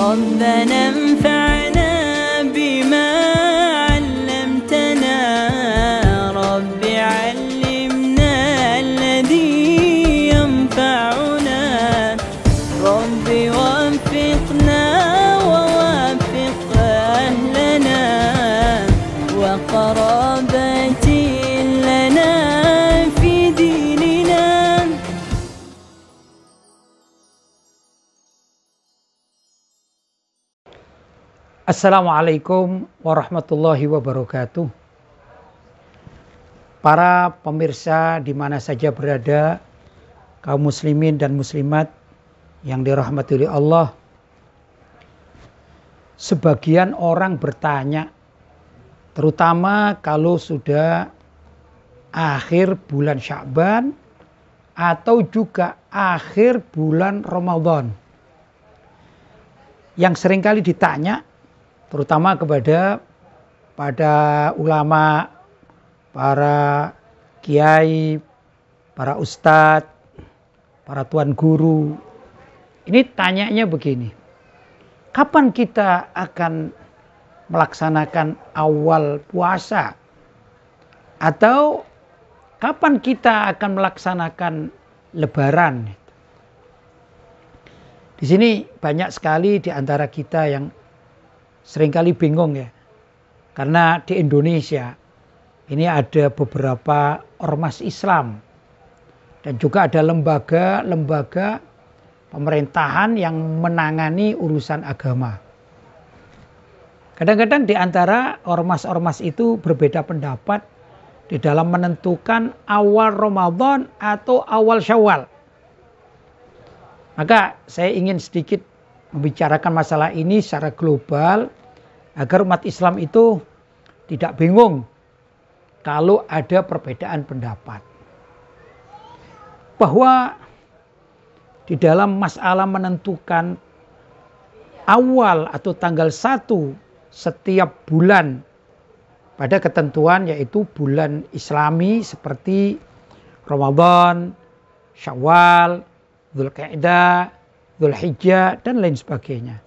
ربنا انفعنا بما علمتنا رب علمنا الذي ينفعنا رب وفقنا ووفق أهلنا وقرابات لنا في ديننا. Assalamualaikum warahmatullahi wabarakatuh. Para pemirsa di mana saja berada, kaum muslimin dan muslimat yang dirahmati oleh Allah. Sebagian orang bertanya, terutama kalau sudah akhir bulan Sya'ban atau juga akhir bulan Ramadan. Yang seringkali ditanya, terutama kepada ulama, para kiai, para ustadz, para tuan guru. Ini tanyanya begini, kapan kita akan melaksanakan awal puasa? Atau kapan kita akan melaksanakan lebaran? Di sini banyak sekali di antara kita yang seringkali bingung ya, karena di Indonesia ini ada beberapa ormas Islam dan juga ada lembaga-lembaga pemerintahan yang menangani urusan agama. Kadang-kadang di antara ormas-ormas itu berbeda pendapat di dalam menentukan awal Ramadan atau awal Syawal. Maka saya ingin sedikit membicarakan masalah ini secara global agar umat Islam itu tidak bingung kalau ada perbedaan pendapat. Bahwa di dalam masalah menentukan awal atau tanggal 1 setiap bulan pada ketentuan yaitu bulan Islami seperti Ramadan, Syawal, Dzulqa'dah, Dzulhijjah dan lain sebagainya.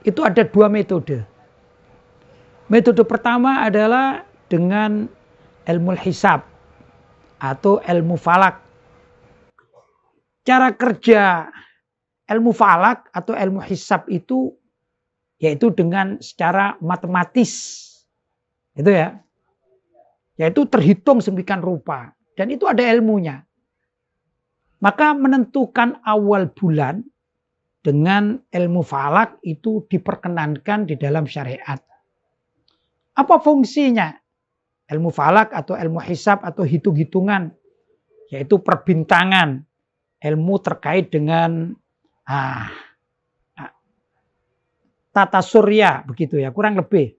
Itu ada dua metode. Metode pertama adalah dengan ilmu hisab atau ilmu falak. Cara kerja ilmu falak atau ilmu hisab itu yaitu dengan secara matematis. Itu ya. Yaitu terhitung sedemikian rupa dan itu ada ilmunya. Maka menentukan awal bulan dengan ilmu falak itu diperkenankan di dalam syariat. Apa fungsinya? Ilmu falak atau ilmu hisab atau hitung-hitungan. Yaitu perbintangan. Ilmu terkait dengan tata surya. Begitu ya, kurang lebih.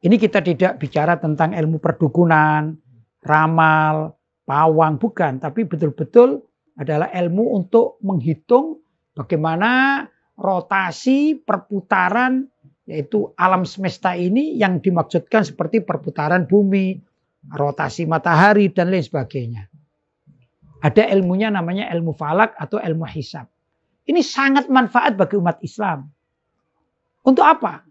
Ini kita tidak bicara tentang ilmu perdukunan, ramal, pawang. Bukan. Tapi betul-betul adalah ilmu untuk menghitung bagaimana rotasi perputaran yaitu alam semesta ini yang dimaksudkan seperti perputaran bumi, rotasi matahari dan lain sebagainya. Ada ilmunya namanya ilmu falak atau ilmu hisab. Ini sangat manfaat bagi umat Islam. Untuk apa?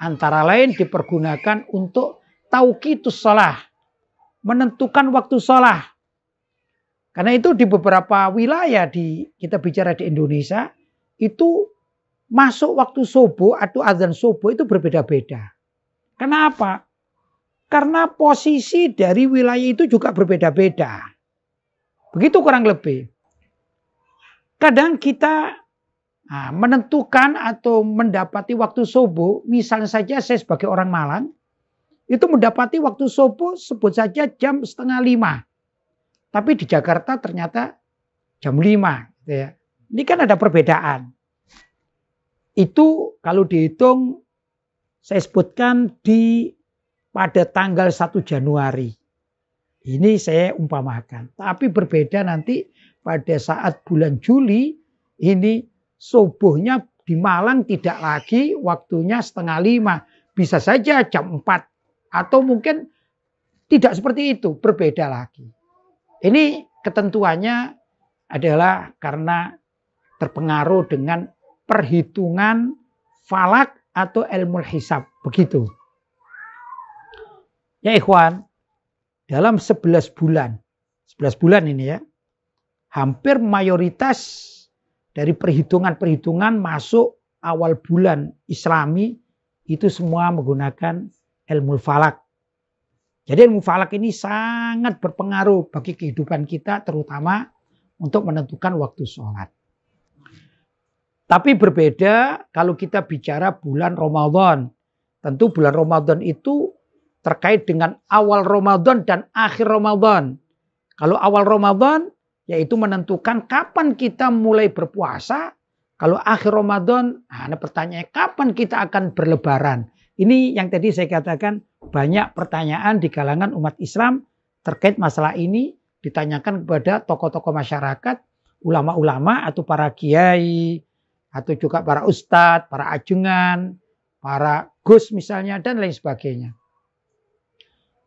Antara lain dipergunakan untuk tauqitus shalah, menentukan waktu shalah. Karena itu di beberapa wilayah kita bicara di Indonesia itu masuk waktu subuh atau azan subuh itu berbeda-beda. Kenapa? Karena posisi dari wilayah itu juga berbeda-beda. Begitu kurang lebih. Kadang kita menentukan atau mendapati waktu subuh, misalnya saja saya sebagai orang Malang, itu mendapati waktu subuh sebut saja jam 4:30. Tapi di Jakarta ternyata jam 5. Gitu ya. Ini kan ada perbedaan. Itu kalau dihitung saya sebutkan pada tanggal 1 Januari. Ini saya umpamakan. Tapi berbeda nanti pada saat bulan Juli ini subuhnya di Malang tidak lagi waktunya 4:30. Bisa saja jam 4. Atau mungkin tidak seperti itu, berbeda lagi. Ini ketentuannya adalah karena terpengaruh dengan perhitungan falak atau ilmu hisab. Begitu. Ya ikhwan, dalam 11 bulan ini ya, hampir mayoritas dari perhitungan-perhitungan masuk awal bulan Islami itu semua menggunakan ilmu falak. Jadi ilmu falak ini sangat berpengaruh bagi kehidupan kita, terutama untuk menentukan waktu sholat. Tapi berbeda kalau kita bicara bulan Ramadan. Tentu bulan Ramadan itu terkait dengan awal Ramadan dan akhir Ramadan. Kalau awal Ramadan yaitu menentukan kapan kita mulai berpuasa. Kalau akhir Ramadan, nah pertanyaannya kapan kita akan berlebaran. Ini yang tadi saya katakan banyak pertanyaan di kalangan umat Islam terkait masalah ini ditanyakan kepada tokoh-tokoh masyarakat, ulama-ulama atau para kiai, atau juga para ustadz, para ajungan, para gus misalnya dan lain sebagainya.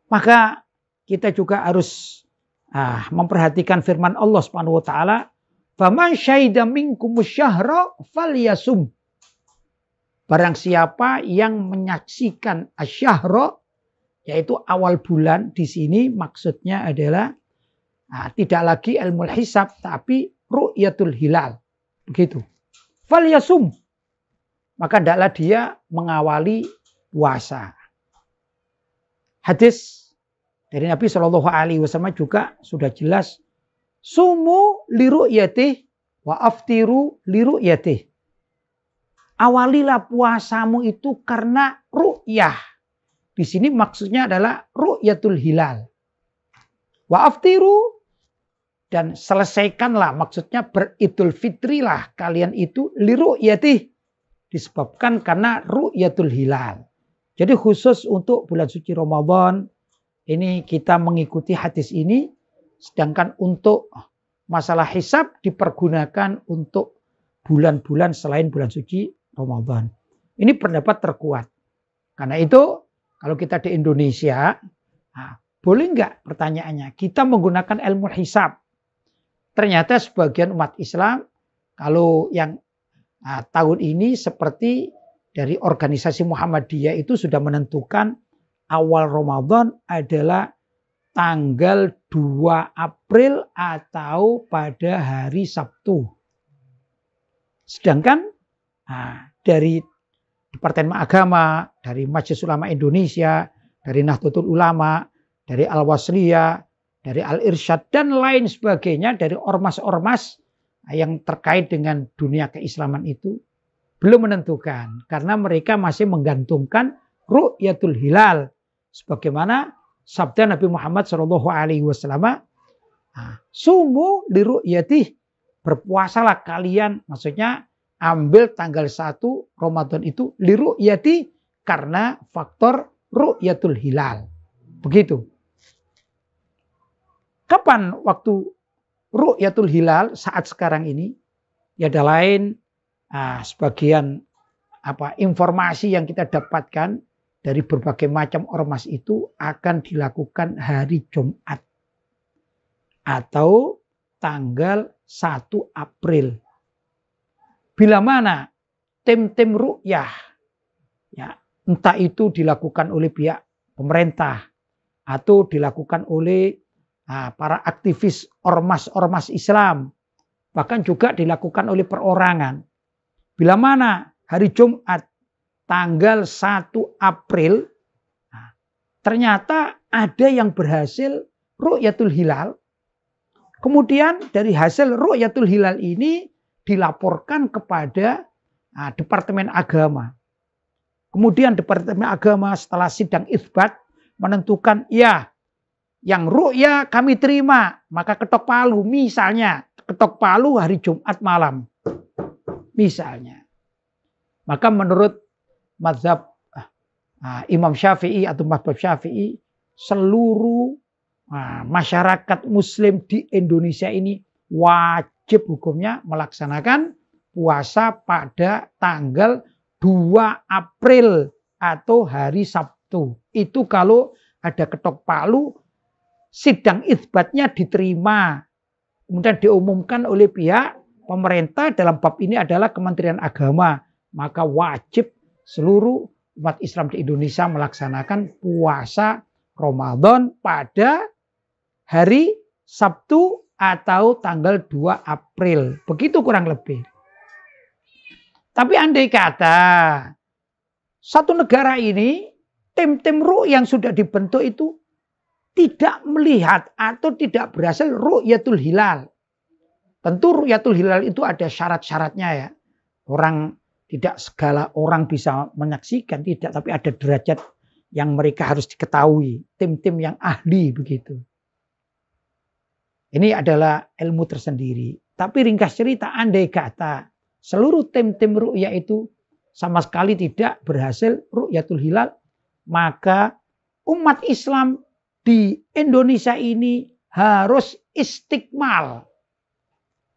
Maka kita juga harus memperhatikan firman Allah Subhanahu wa taala, "Faman syahida minkumus syahra falyasum." Barang siapa yang menyaksikan asyahra, yaitu awal bulan, di sini maksudnya adalah tidak lagi ilmu hisab tapi ru'yatul hilal. Begitu. Falyasum. Maka hendaklah dia mengawali puasa. Hadis dari Nabi Shallallahu Alaihi Wasallam juga sudah jelas, sumu liru'yatih wa aftiru liru'yatih. Awalilah puasamu itu karena ru'yah. Di sini maksudnya adalah ru'yatul hilal. Wa aftiru, dan selesaikanlah, maksudnya beridul fitrilah kalian itu liru'yatih, disebabkan karena ru'yatul hilal. Jadi khusus untuk bulan suci Ramadan ini kita mengikuti hadis ini, sedangkan untuk masalah hisab dipergunakan untuk bulan-bulan selain bulan suci Ramadan. Ini pendapat terkuat. Karena itu kalau kita di Indonesia, boleh nggak pertanyaannya kita menggunakan ilmu hisab? Ternyata sebagian umat Islam kalau yang tahun ini seperti dari organisasi Muhammadiyah itu sudah menentukan awal Ramadan adalah tanggal 2 April atau pada hari Sabtu. Sedangkan dari Departemen Agama, dari Majelis Ulama Indonesia, dari Nahdlatul Ulama, dari Al-Wasliyah, dari Al-Irsyad dan lain sebagainya, dari ormas-ormas yang terkait dengan dunia keislaman itu belum menentukan, karena mereka masih menggantungkan ru'yatul hilal sebagaimana sabda Nabi Muhammad SAW, sumu li ru'yatih, berpuasalah kalian, maksudnya ambil tanggal 1 Ramadan itu li ru'yati karena faktor ru'yatul hilal. Begitu. Kapan waktu ru'yatul hilal? Saat sekarang ini. Ya ada lain sebagian informasi yang kita dapatkan dari berbagai macam ormas itu akan dilakukan hari Jumat atau tanggal 1 April. Bila mana tim-tim ru'yah, ya, entah itu dilakukan oleh pihak pemerintah atau dilakukan oleh para aktivis ormas-ormas Islam, bahkan juga dilakukan oleh perorangan. Bila mana hari Jumat tanggal 1 April ternyata ada yang berhasil ru'yatul hilal, kemudian dari hasil ru'yatul hilal ini dilaporkan kepada Departemen Agama. Kemudian Departemen Agama setelah sidang isbat menentukan ya yang ru'ya kami terima, maka ketok palu, misalnya ketok palu hari Jumat malam misalnya. Maka menurut mazhab Imam Syafi'i atau mazhab Syafi'i, seluruh masyarakat muslim di Indonesia ini wajib hukumnya melaksanakan puasa pada tanggal 2 April atau hari Sabtu. Itu kalau ada ketok palu, sidang isbatnya diterima, kemudian diumumkan oleh pihak pemerintah, dalam bab ini adalah Kementerian Agama. maka wajib seluruh umat Islam di Indonesia melaksanakan puasa Ramadan pada hari Sabtu atau tanggal 2 April. Begitu kurang lebih. Tapi andai kata satu negara ini, tim-tim ru'yah yang sudah dibentuk itu tidak melihat atau tidak berhasil ru'yatul hilal. Tentu ru'yatul hilal itu ada syarat-syaratnya ya. Tidak segala orang bisa menyaksikan, tidak. Tapi ada derajat yang mereka harus diketahui. Tim-tim yang ahli begitu. Ini adalah ilmu tersendiri. Tapi ringkas cerita, andai kata seluruh tim-tim ru'yah itu sama sekali tidak berhasil ru'yatul hilal, maka umat Islam di Indonesia ini harus istiqmal.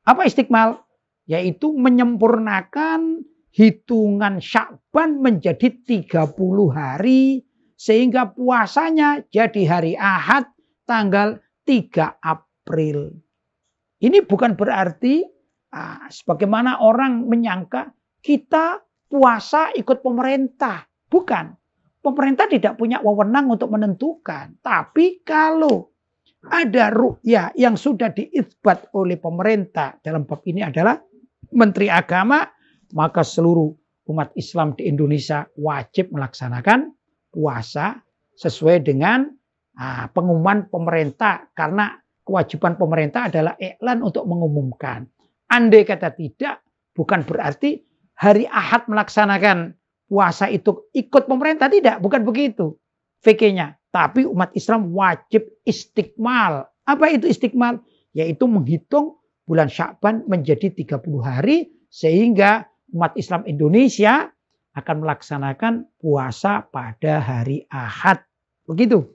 Apa istiqmal? Yaitu menyempurnakan hitungan Sya'ban menjadi 30 hari sehingga puasanya jadi hari Ahad tanggal 3 April. Ini bukan berarti sebagaimana orang menyangka kita puasa ikut pemerintah. Bukan. Pemerintah tidak punya wewenang untuk menentukan. Tapi kalau ada ru'yah yang sudah diisbat oleh pemerintah, dalam bab ini adalah Menteri Agama, maka seluruh umat Islam di Indonesia wajib melaksanakan puasa sesuai dengan pengumuman pemerintah. Karena kewajiban pemerintah adalah iklan untuk mengumumkan. Andai kata tidak, bukan berarti hari Ahad melaksanakan puasa itu ikut pemerintah. Tidak, bukan begitu fikihnya. Tapi umat Islam wajib istiqmal. Apa itu istiqmal? Yaitu menghitung bulan Sya'ban menjadi 30 hari. Sehingga umat Islam Indonesia akan melaksanakan puasa pada hari Ahad. Begitu.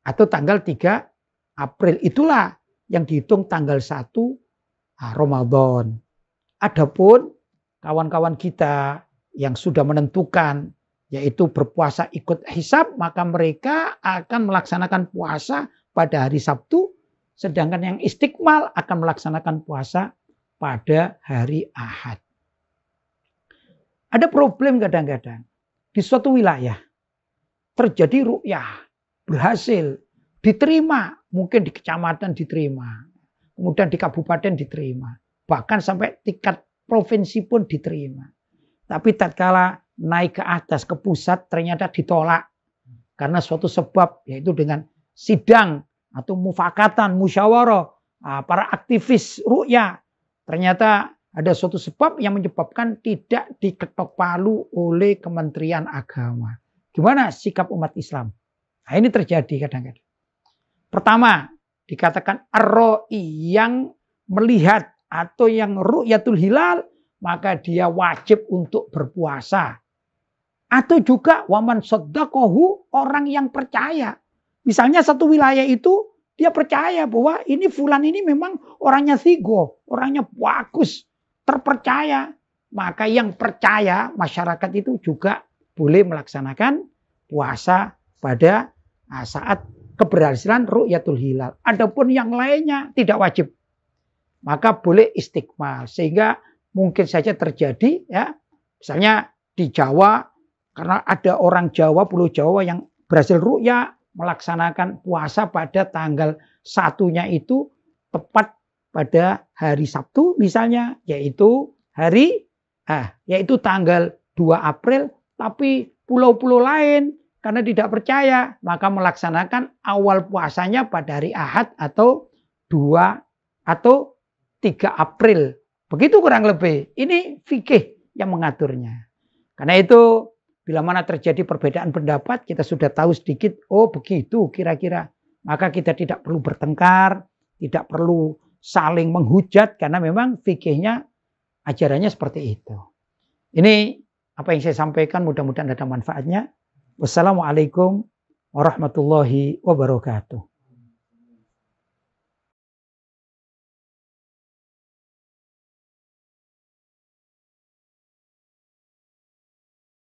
Atau tanggal 3 April. Itulah yang dihitung tanggal 1 Ramadan. Adapun kawan-kawan kita yang sudah menentukan yaitu berpuasa ikut hisab, maka mereka akan melaksanakan puasa pada hari Sabtu, sedangkan yang istiqmal akan melaksanakan puasa pada hari Ahad. Ada problem kadang-kadang di suatu wilayah terjadi ru'yah, berhasil, diterima, mungkin di kecamatan diterima, kemudian di kabupaten diterima, bahkan sampai tingkat provinsi pun diterima. Tapi tatkala naik ke atas, ke pusat, ternyata ditolak. Karena suatu sebab, yaitu dengan sidang atau mufakatan, musyawarah, para aktivis ru'yah. Ternyata ada suatu sebab yang menyebabkan tidak diketok palu oleh Kementerian Agama. Gimana sikap umat Islam? Nah, ini terjadi kadang-kadang. Pertama, dikatakan ar-ra'i yang melihat atau yang ru'yatul hilal, maka dia wajib untuk berpuasa. Atau juga waman soddaqohu, orang yang percaya. Misalnya satu wilayah itu dia percaya bahwa ini fulan ini memang orangnya thiqoh, orangnya bagus, terpercaya. Maka yang percaya masyarakat itu juga boleh melaksanakan puasa pada saat keberhasilan ru'yatul hilal. Adapun yang lainnya tidak wajib. Maka boleh istiqmal. Sehingga mungkin saja terjadi ya, misalnya di Jawa, karena ada orang Jawa, Pulau Jawa yang berhasil ru'yah melaksanakan puasa pada tanggal 1-nya itu tepat pada hari Sabtu misalnya, yaitu tanggal 2 April, tapi pulau-pulau lain karena tidak percaya maka melaksanakan awal puasanya pada hari Ahad atau 2 atau 3 April. Begitu kurang lebih. Ini fikih yang mengaturnya. Karena itu bila mana terjadi perbedaan pendapat, kita sudah tahu sedikit, oh begitu kira-kira. Maka kita tidak perlu bertengkar, tidak perlu saling menghujat, karena memang fikihnya ajarannya seperti itu. Ini apa yang saya sampaikan, mudah-mudahan ada manfaatnya. Wassalamualaikum warahmatullahi wabarakatuh.